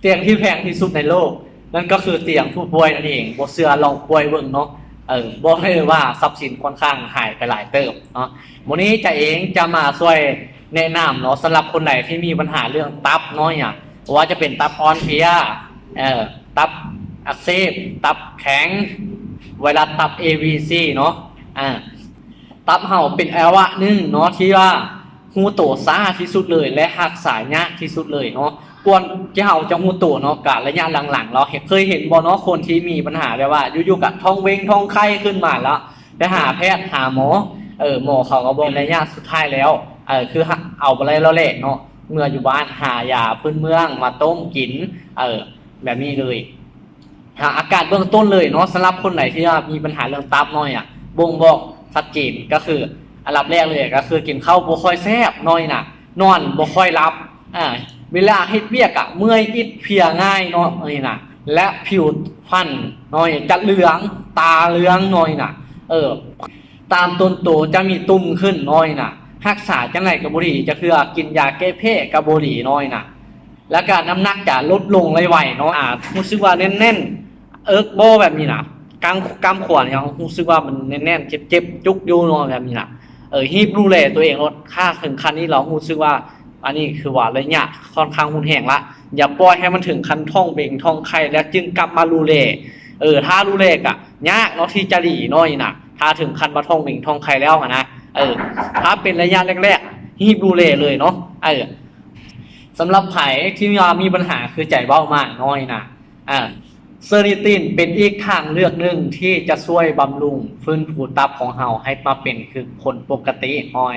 เตียงที่แพงที่สุดในโลกนั่นก็คือเตียงผู้ป่วยนั่นเองบ่เชื่อลองป่วยเบิ่งเนาะบอกให้เลยว่าทรัพย์สินค่อนข้างหายไปหลายเติบเนาะวันนี้จะเองจะมาช่วยแนะนำเนาะสำหรับคนไหนที่มีปัญหาเรื่องตับน้อยอ่ะว่าจะเป็นตับอ่อนเพลียตับอักเสบตับแข็งไวรัสตับ AVC เนาะตับเห่าเป็นอวัยวะหนึ่งเนาะที่ว่าหูโตซ่าที่สุดเลยและหักษายากที่สุดเลยเนาะกวนที่เห่าจะหูโตเนาะกะระยะหลังๆเราเคยเห็นบ่เนาะคนที่มีปัญหาแบบว่าอยู่ๆกับท้องเว้งท้องไข้ขึ้นมาแล้วไปหาแพทย์หาหมอหมอเขาก็บอกระยะสุดท้ายแล้วคือเอาไปแล้วแหละเนาะเมื่ออยู่บ้านหายาพื้นเมืองมาต้มกินแบบนี้เลยอาการเบื้องต้นเลยเนาะสำหรับคนไหนที่มีปัญหาเรื่องตับน้อยบ่งบอกชัดเจนก็คืออันดับแรกเลยก็คือกินข้าวบ่ค่อยแซ่บน้อยนอนบ่ค่อยหลับเวลาเฮ็ดเวียกเมื่อยอิดเพลียง่ายเนาะนี่และผิวพรรณน้อยจะเหลืองตาเหลืองน้อยตามต้นโตจะมีตุ่มขึ้นน้อยรักษาจังไงก็บ่ดีจะคือกินยาแก้แพ้ก็บ่ดีน้อยแล้วก็น้ำหนักจะลดลงไวๆเนาะรู้สึกว่าแน่นๆบ่แบบนี้กำขวานยังรู้สึกว่ามันแน่นๆเจ็บจุกอยู่เนาะแบบนี้ฮีบดูแลตัวเองลดค่าถึงขั้นนี้เรารู้สึกว่าอันนี้คือว่าระยะค่อนข้างหุนแห้งละอย่าปล่อยให้มันถึงขั้นท้องเบ่งท้องไข่แล้วจึงกลับมาดูแลถ้าดูแลยากเนาะที่จะดีน้อยถ้าถึงขั้นมาท้องเบ่งท้องไข่แล้วถ้าเป็นระยะแรกๆฮีบดูแลเลยเนาะสำหรับไผ่ที่มีปัญหาคือใจเบ้ามากน้อยเซอร์นิตินเป็นอีกทางเลือกหนึ่งที่จะช่วยบำรุงฟื้นฟูตับของเราให้มาเป็นคือคนปกติน้อย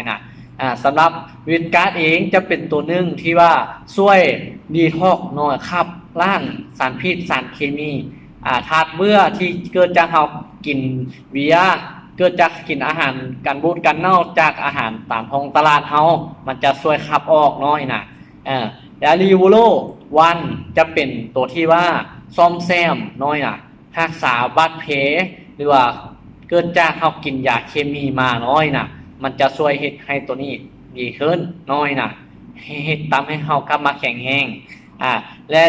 สำหรับวิตการ์ดเองจะเป็นตัวหนึ่งที่ว่าช่วยดีท็อกน้อยขับล้างสารพิษสารเคมีธาตุเบื่อที่เกิดจากเรากินเบียร์เกิดจากกินอาหารกันบูดกันเน่าจากอาหารตามท้องตลาดเรามันจะช่วยขับออกน้อยแล้วรีวูโรวันจะเป็นตัวที่ว่าซ่อมแซมน้อยรักษาบาดแผลหรือว่าเกิดจากเรากินยาเคมีมาน้อยมันจะช่วยเฮ็ดให้ตัวนี้ดีขึ้นน้อยเฮ็ดทำให้เรากลับมาแข็งแรงและ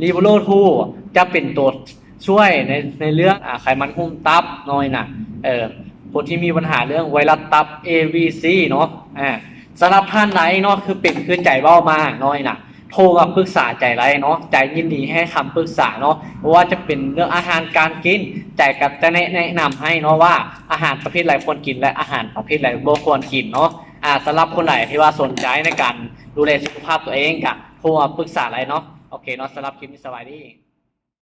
รีวูโร2จะเป็นตัวช่วยในเรื่องไขมันหุ้มตับน้อยคนที่มีปัญหาเรื่องไวรัสตับ AVC เนาะสำหรับท่านไหนเนาะคือใจเบ้ามากน้อยโทรมาปรึกษาใจไรเนาะใจยินดีให้คำปรึกษาเนาะว่าจะเป็นเรื่องอาหารการกินใจกับจะแนะนำให้เนาะว่าอาหารประเภทไรควรกินและอาหารประเภทไรบ่ควรกินเนาะสำหรับคนไหนที่ว่าสนใจในการดูแลสุขภาพตัวเองโทรมาปรึกษาอะไรเนาะโอเคเนาะสำหรับคลิปนี้สวัสดี